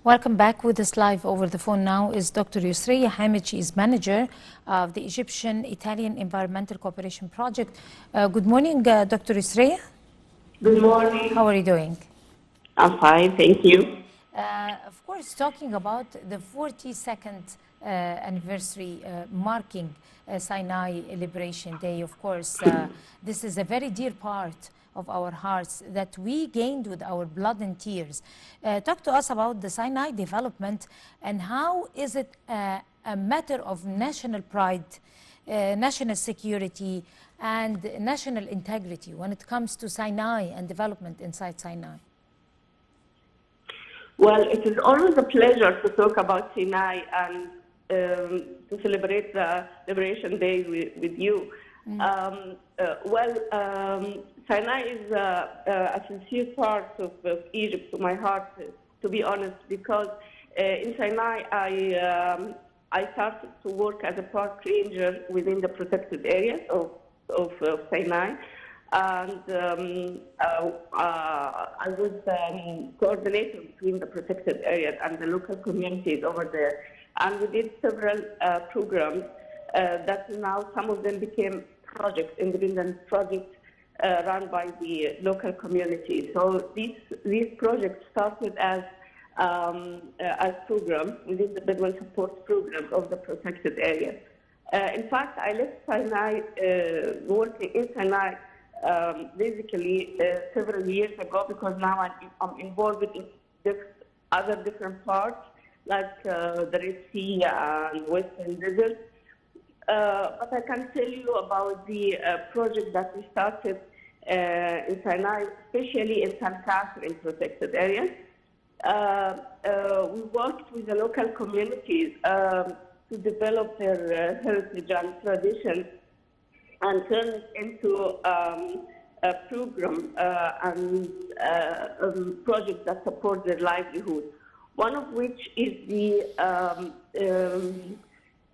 Welcome back. With us live over the phone now is Dr. Yousra Hamid. She is manager of the Egyptian-Italian Environmental Cooperation Project. Good morning, Dr. Yousra. Good morning. How are you doing? I'm fine, thank you. Of course, talking about the 42nd anniversary marking Sinai Liberation Day, of course, this is a very dear part of our hearts that we gained with our blood and tears. Talk to us about the Sinai development and how is it a matter of national pride, national security, and national integrity when it comes to Sinai and development inside Sinai? Well, it is always a pleasure to talk about Sinai and to celebrate the Liberation Day with you. Sinai is a sincere part of Egypt to my heart, to be honest, because in Sinai I started to work as a park ranger within the protected areas of Sinai. And I was coordinator between the protected areas and the local communities over there. And we did several programs that now some of them became projects, independent projects run by the local community. So these projects started as programs within the Bedouin support program of the protected areas. In fact, I left Sinai, working in Sinai, basically several years ago, because now I'm involved with other different parts like the Red Sea and Western Desert. But I can tell you about the project that we started in Sinai, especially in San Catherine protected areas. We worked with the local communities to develop their heritage and traditions and turn it into a program and projects that support their livelihood. One of which is the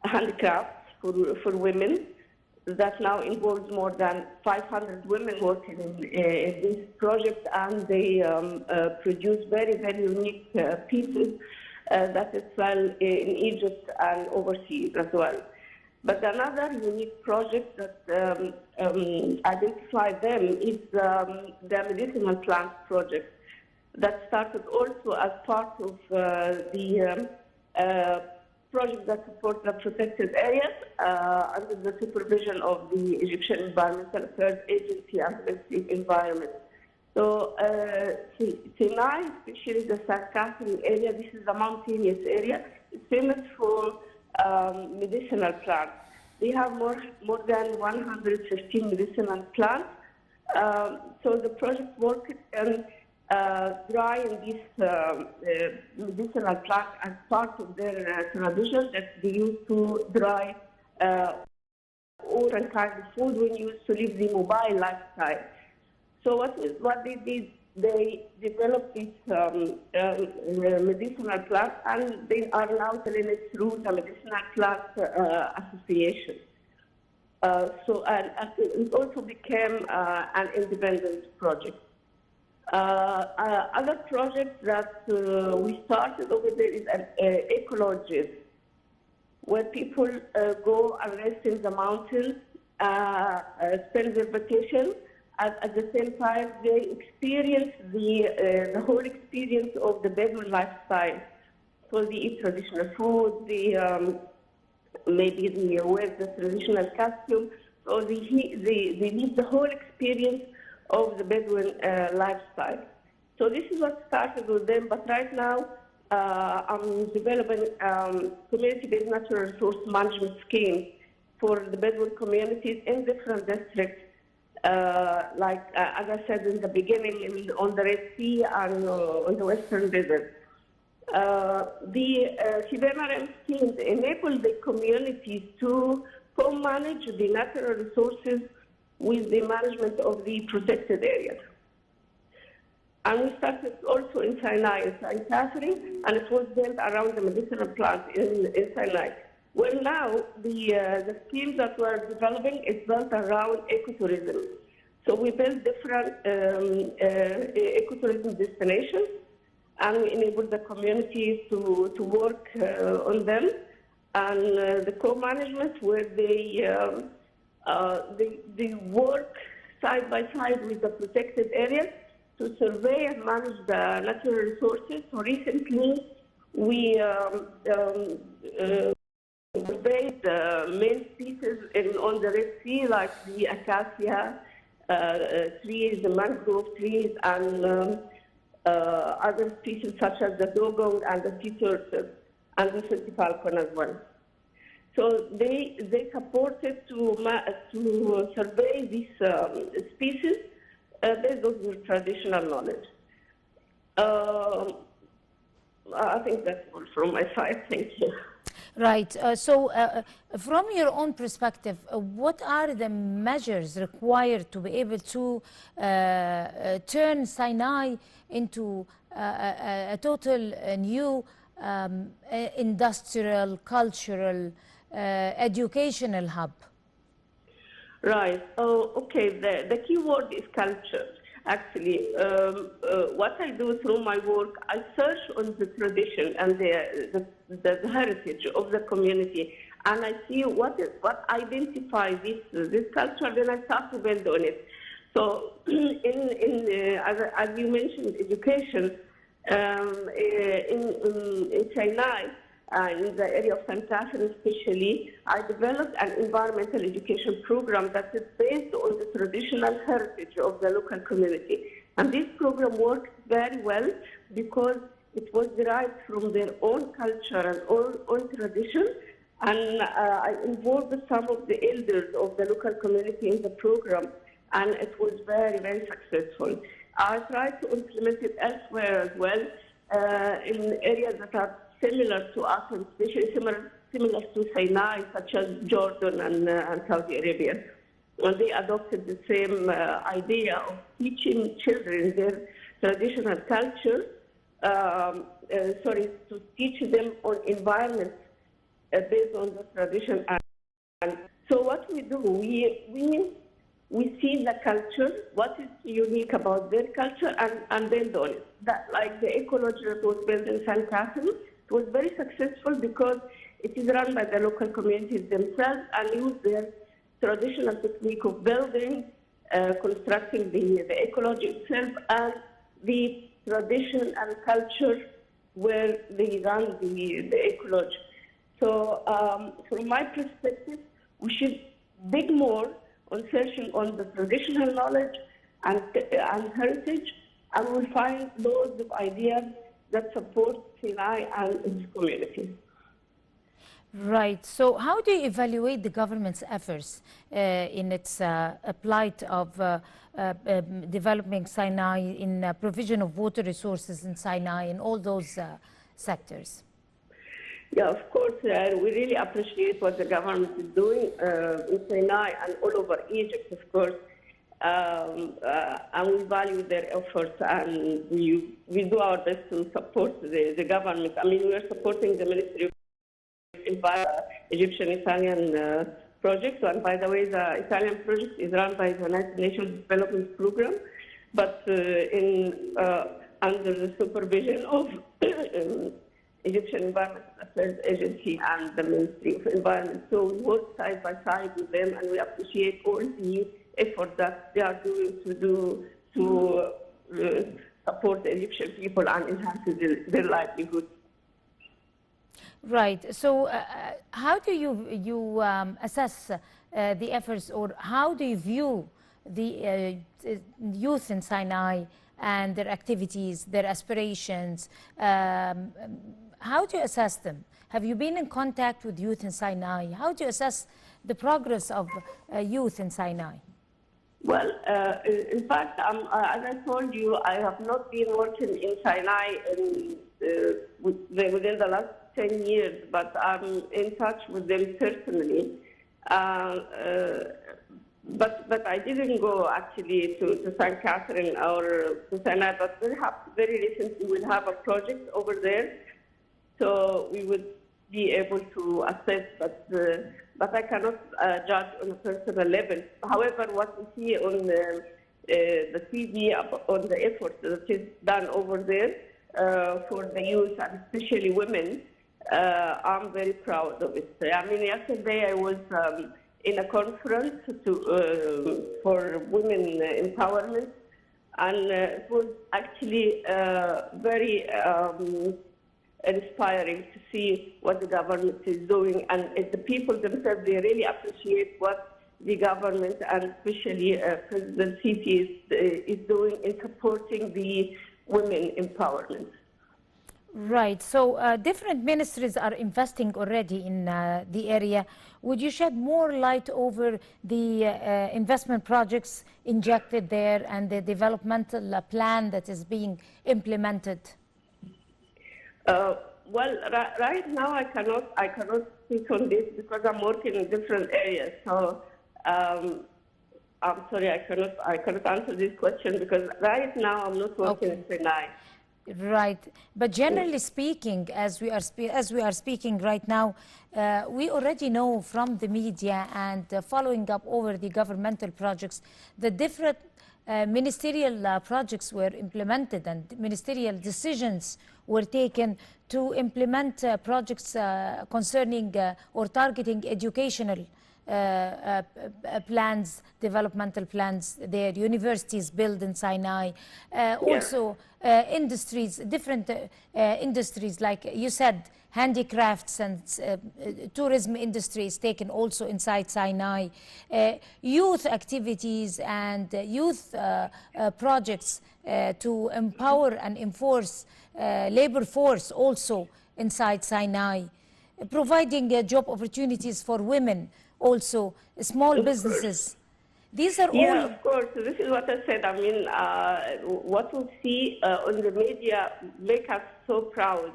handicrafts for women that now involves more than 500 women working in this project, and they produce very, very unique pieces that is sold in Egypt and overseas as well. But another unique project that identified them is the medicinal plants project that started also as part of the project that supports the protected areas under the supervision of the Egyptian Environmental Affairs Agency and the Environment. So Sinai, especially the San Catherine area, this is a mountainous area. It's famous for medicinal plants. They have more than 115 medicinal plants. So the project worked on drying these medicinal plants as part of their tradition that they used to dry all kind of food when you used to live the mobile lifestyle. So what they did, they developed this medicinal plant, and they are now selling it through the Medicinal Plant Association. And it also became an independent project. Other project that we started over there is an ecology, where people go and rest in the mountains, spend their vacation. At the same time, they experience the whole experience of the Bedouin lifestyle. So they eat traditional food, maybe they wear the traditional costume. So they live the whole experience of the Bedouin lifestyle. So this is what started with them. But right now, I'm developing community-based natural resource management scheme for the Bedouin communities in different districts. As I said in the beginning, on the Red Sea and on the Western Desert. The Chabaan schemes enable the communities to co-manage the natural resources with the management of the protected areas. And we started also in Sinai, in San Catherine, and it was built around the medicinal plants in Sinai. Well, now the scheme that we're developing is built around ecotourism. So we build different ecotourism destinations, and we enable the communities to work on them. And the co-management, where they work side by side with the protected areas to survey and manage the natural resources. So recently, we surveyed the main species on the Red Sea, like the acacia trees, the mangrove trees, and other species such as the dogong and the sea turtle and the city falcon as well. So they supported to survey these species based on their traditional knowledge. I think that's all from my side. Thank you. Right. From your own perspective, what are the measures required to be able to turn Sinai into a total new industrial, cultural, educational hub? Right. Oh, okay. The key word is culture. Actually, what I do through my work, I search on the tradition and the heritage of the community, and I see what identifies this culture. Then I start to build on it. So, as you mentioned, education in Sinai. In the area of St. Catherine especially, I developed an environmental education program that is based on the traditional heritage of the local community. And this program worked very well because it was derived from their own culture and own tradition. And I involved some of the elders of the local community in the program, and it was very, very successful. I tried to implement it elsewhere as well in areas that are similar to us, and especially similar to Sinai, such as Jordan and Saudi Arabia. And they adopted the same idea of teaching children their traditional culture, to teach them on environment based on the tradition. And so what we do, we see the culture, what is unique about their culture, and build on it. That, like the ecology that was built in St. Catherine, it was very successful because it is run by the local communities themselves and use their traditional technique of building, constructing the ecology itself, and the tradition and culture where they run the ecology. So from my perspective, we should dig more on searching on the traditional knowledge and heritage, and we'll find loads of ideas that support Sinai and its community. Right. So how do you evaluate the government's efforts in its plight of developing Sinai, in provision of water resources in Sinai, in all those sectors? Yeah, of course, we really appreciate what the government is doing in Sinai and all over Egypt, of course. And we value their efforts, and we do our best to support the government. I mean, we are supporting the Ministry of Egyptian-Italian project. And by the way, the Italian project is run by the United Nations Development Program, but under the supervision of Egyptian Environmental Affairs Agency and the Ministry of Environment. So we work side by side with them, and we appreciate all the effort that they are doing to support the Egyptian people and enhance their livelihood. Right. So how do you assess the efforts, or how do you view the youth in Sinai and their activities, their aspirations? How do you assess them? Have you been in contact with youth in Sinai? How do you assess the progress of youth in Sinai? Well, in fact, as I told you, I have not been working in Sinai within the last 10 years, but I'm in touch with them personally. But I didn't go actually to St. Catherine or to Sinai, but perhaps very recently we'll have a project over there, so we would be able to assess, but I cannot judge on a personal level. However, what we see on the TV on the efforts that is done over there, for the youth and especially women, I'm very proud of it. I mean, yesterday I was in a conference for women empowerment, and it was actually very inspiring to see what the government is doing, and the people themselves, they really appreciate what the government and especially President Sisi is doing in supporting the women empowerment. Right. So different ministries are investing already in the area. Would you shed more light over the investment projects injected there and the developmental plan that is being implemented? Well, right now I cannot speak on this because I'm working in different areas. So I'm sorry, I cannot answer this question because right now I'm not working in Sinai. Right, but generally speaking, as we are speaking right now, we already know from the media and following up over the governmental projects, the different ministerial projects were implemented and ministerial decisions were taken to implement projects concerning or targeting educational plans, developmental plans there, universities built in Sinai, also industries, different industries, like you said, handicrafts and tourism industries taken also inside Sinai, youth activities and youth projects to empower and enforce labor force also inside Sinai, providing job opportunities for women, also small businesses. These are all... of course. This is what I said. I mean, what we see on the media make us so proud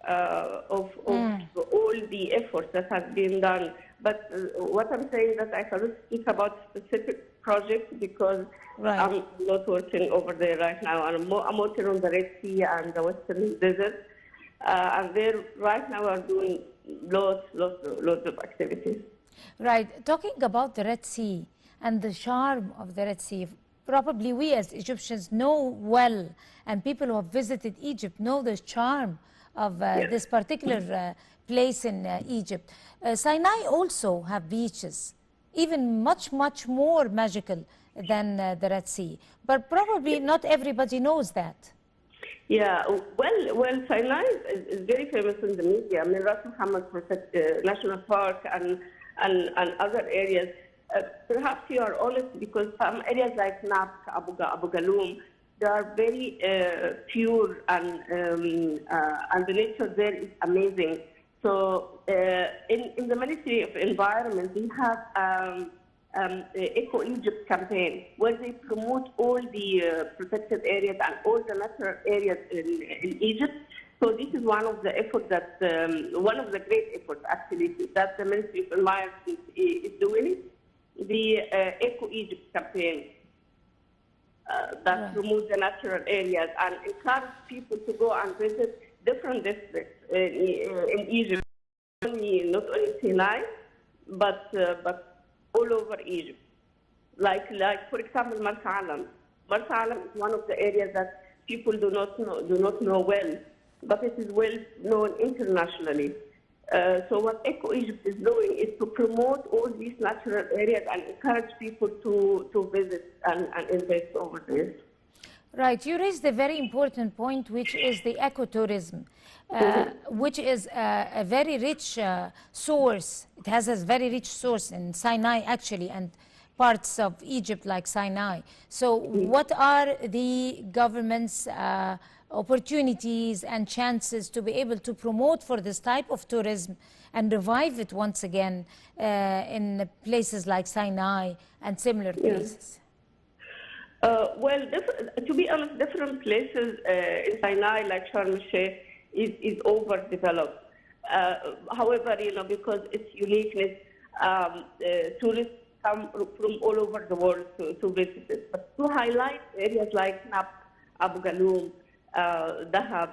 of all the efforts that have been done. But what I'm saying is that I cannot speak about specific projects because I'm not working over there right now. I'm working on the Red Sea and the Western Desert. And they right now are doing lots of activities. Right. Talking about the Red Sea and the charm of the Red Sea, probably we as Egyptians know well, and people who have visited Egypt know the charm of this particular place in Egypt. Sinai also have beaches, even much more magical than the Red Sea. But probably not everybody knows that. Yeah, well, Sinai is very famous in the media. I mean, Ras Muhammad National Park and other areas. Perhaps you are honest because some areas like Nab, Abu Galoum, they are very pure and the nature there is amazing. So in the Ministry of Environment, we have Eco Egypt campaign where they promote all the protected areas and all the natural areas in Egypt. So this is one of the efforts that one of the great efforts actually that the Ministry of Environment is doing, the Eco Egypt campaign that promotes the natural areas and encourages people to go and visit different districts in Egypt, not only Sinai, but all over Egypt. Like for example, Marsa Alam. Marsa Alam is one of the areas that people do not know well, but it is well known internationally. So what Eco Egypt is doing is to promote all these natural areas and encourage people to visit and invest over there. Right, you raised a very important point, which is the ecotourism, which is a very rich source. It has a very rich source in Sinai, actually, and parts of Egypt like Sinai. So what are the government's opportunities and chances to be able to promote for this type of tourism and revive it once again in places like Sinai and similar places? Well, to be honest, different places in Sinai, like Sharm el-Sheikh, is overdeveloped. However, because its uniqueness, tourists come from all over the world to visit it. But to highlight areas like Nab, Abu Galoum, Dahab,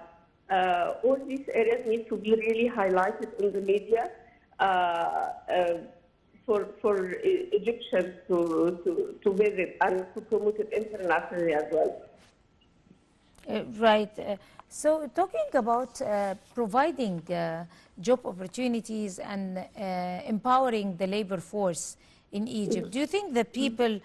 all these areas need to be really highlighted in the media for Egyptians to visit and to promote it internationally as well. Right. So talking about providing job opportunities and empowering the labor force in Egypt, do you think the people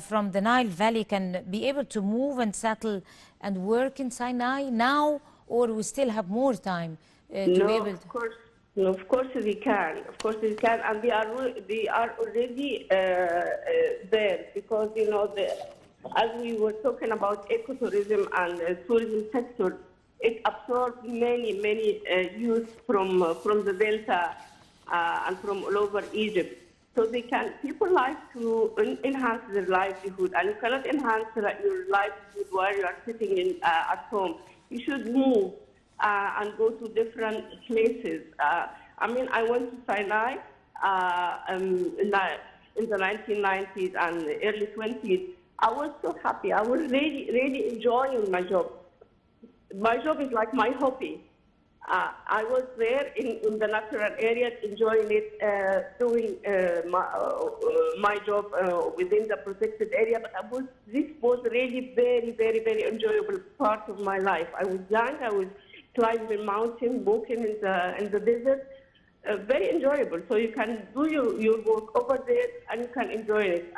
from the Nile Valley can be able to move and settle and work in Sinai now, or we still have more time to be No, able to? of course, no, of course they can. Of course they can, and they are already there because as we were talking about ecotourism and tourism sector, it absorbs many youth from the Delta and from all over Egypt. So people like to enhance their livelihood, and you cannot enhance your livelihood while you are sitting at home. You should move and go to different places. I mean, I went to Sinai in the 1990s and early 20s. I was so happy. I was really enjoying my job. My job is like my hobby. I was there in the natural areas, enjoying it, doing my job within the protected area. But this was really very enjoyable part of my life. I was young. I was climbing mountain, walking in the desert. Very enjoyable. So you can do your work over there and you can enjoy it.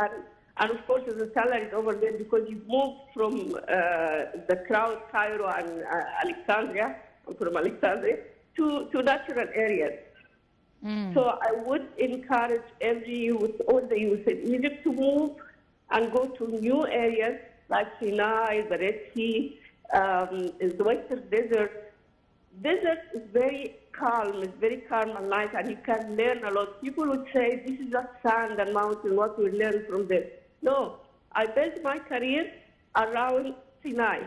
And of course, the salary is over there because you moved from the crowd, Cairo and Alexandria, from Alexandria, to natural areas. So I would encourage every youth, all the youth in Egypt to move and go to new areas like Sinai, the Red Sea, the Western Desert. Desert is very calm. It's very calm and nice, and you can learn a lot. People would say, this is just sand and mountain, what we learn from this. No, I built my career around Sinai.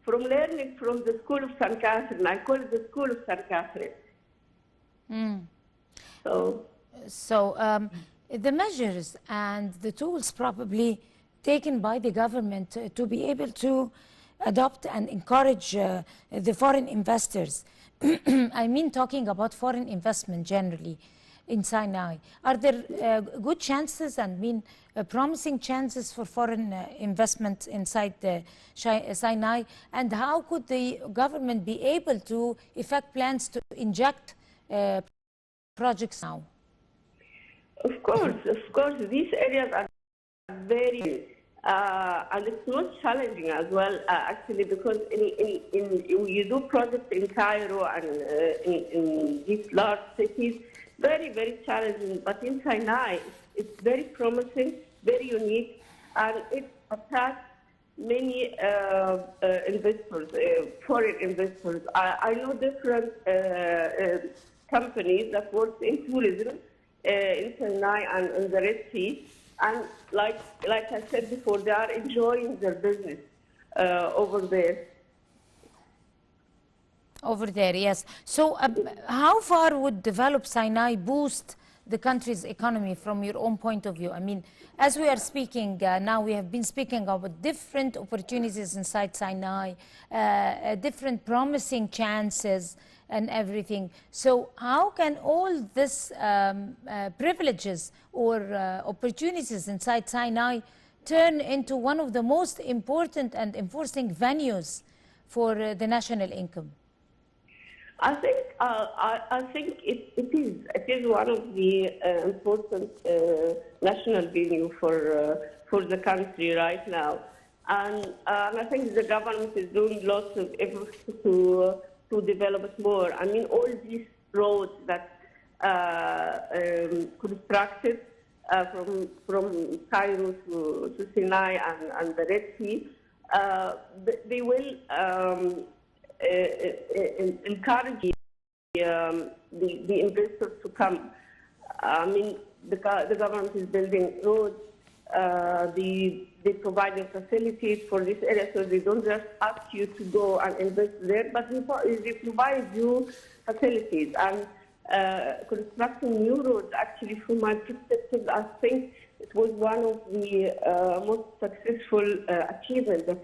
From learning from the school of St. Catherine. I call it the school of St. Catherine. So the measures and the tools probably taken by the government to be able to adopt and encourage the foreign investors. I mean, talking about foreign investment generally in Sinai. Are there good chances and promising chances for foreign investment inside Sinai? And how could the government be able to effect plans to inject projects now? Of course, these areas are very, and it's not challenging as well, actually, because you do projects in Cairo and in these large cities, very challenging. But in Sinai, it's very promising, very unique, and it attracts many investors, foreign investors. I know different companies that work in tourism in Sinai and in the Red Sea. And like I said before, they are enjoying their business over there. Over there, yes. So how far would develop Sinai boost the country's economy from your own point of view? I mean, as we are speaking now, we have been speaking about different opportunities inside Sinai, different promising chances and everything. So how can all this privileges or opportunities inside Sinai turn into one of the most important and enforcing venues for the national income? I think it is one of the important national venue for the country right now, and I think the government is doing lots of efforts to develop it more. I mean, all these roads that constructed from Cairo to Sinai and the Red Sea, they will encourage the investors to come. I mean, the government is building roads. They provide the facilities for this area, so they don't just ask you to go and invest there, but they provide you facilities. And constructing new roads, actually, from my perspective, I think it was one of the most successful achievements that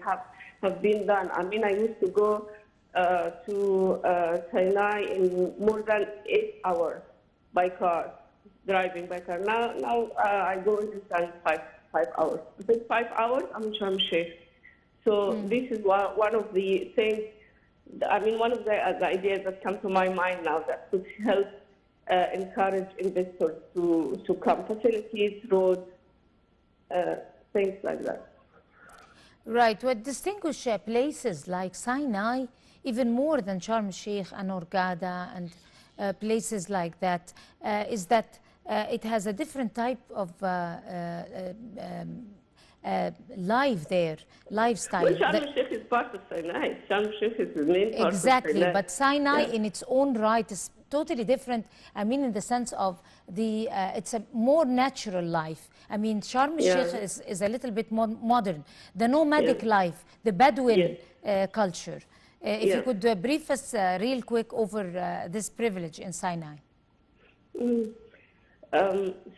have been done. I mean, I used to go to Sinai in more than 8 hours by car, driving by car. Now I go in 5 hours. Within 5 hours, I'm in Sharm el-Sheikh. So this is one of the things, I mean, one of the ideas that come to my mind now that could help encourage investors to come. Facilities, roads, things like that. Right. What distinguishes places like Sinai even more than Sharm el-Sheikh and Hurghada and places like that is that it has a different type of life there, lifestyle. Well, Sharm el-Sheikh is part of Sinai. Sharm el-Sheikh is the main part of Exactly, Sinai. but Sinai Yeah. in its own right is totally different. I mean, in the sense of the, it's a more natural life. I mean, Sharm el-Sheikh Yeah. is a little bit more modern. The nomadic Yeah. life, the Bedouin Yes. culture. If you Yeah. could brief us real quick over this privilege in Sinai. Mm.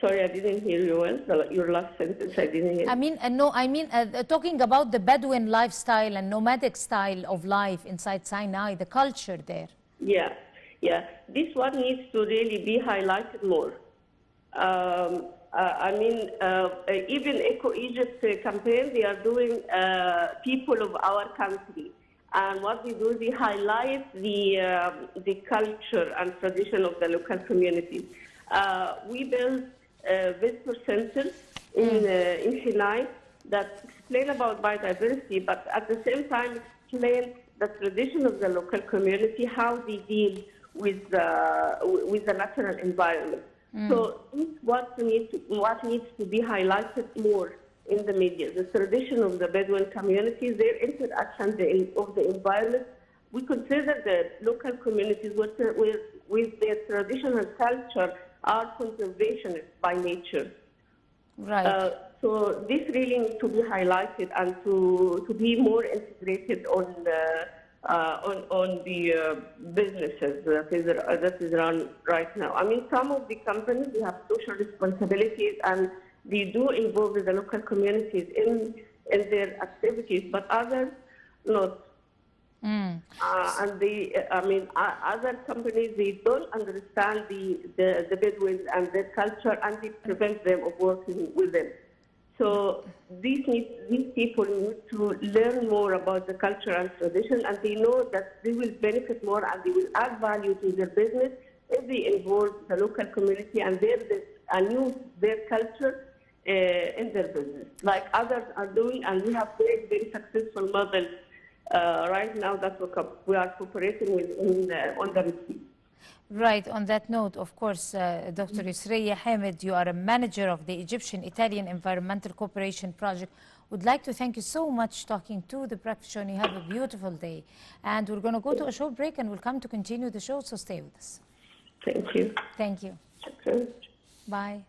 Sorry, I didn't hear you well. Your last sentence, I didn't hear. I mean, no, I mean, talking about the Bedouin lifestyle and nomadic style of life inside Sinai, the culture there. Yeah, yeah. This one needs to really be highlighted more. I mean, even Eco Egypt campaign, they are doing people of our country. And what they do, they highlight the culture and tradition of the local communities. We built visitor centers in Sinai that explain about biodiversity, but at the same time explain the tradition of the local community, how they deal with the natural environment. So this is what needs to be highlighted more in the media, the tradition of the Bedouin communities, their interaction of the environment. We consider the local communities with their traditional culture are conservationists by nature. Right. So this really needs to be highlighted and to be more integrated on the businesses that is run right now. I mean, some of the companies, they have social responsibilities and they do involve the local communities in their activities, but others not. And other companies, they don't understand the Bedouins and their culture, and they prevent them of working with them. So these people need to learn more about the culture and tradition, and they know that they will benefit more and they will add value to their business if they involve the local community and use their culture in their business, like others are doing, and we have very, very successful models right now that we are cooperating with on the retreat. Right. On that note, of course, Dr. Yousra Hamid, you are a manager of the Egyptian-Italian Environmental Cooperation Project. Would like to thank you so much talking to the Breakfast Show, and you have a beautiful day. And we're going to go to a short break, and we'll come to continue the show, so stay with us. Thank you. Thank you. Okay. Bye.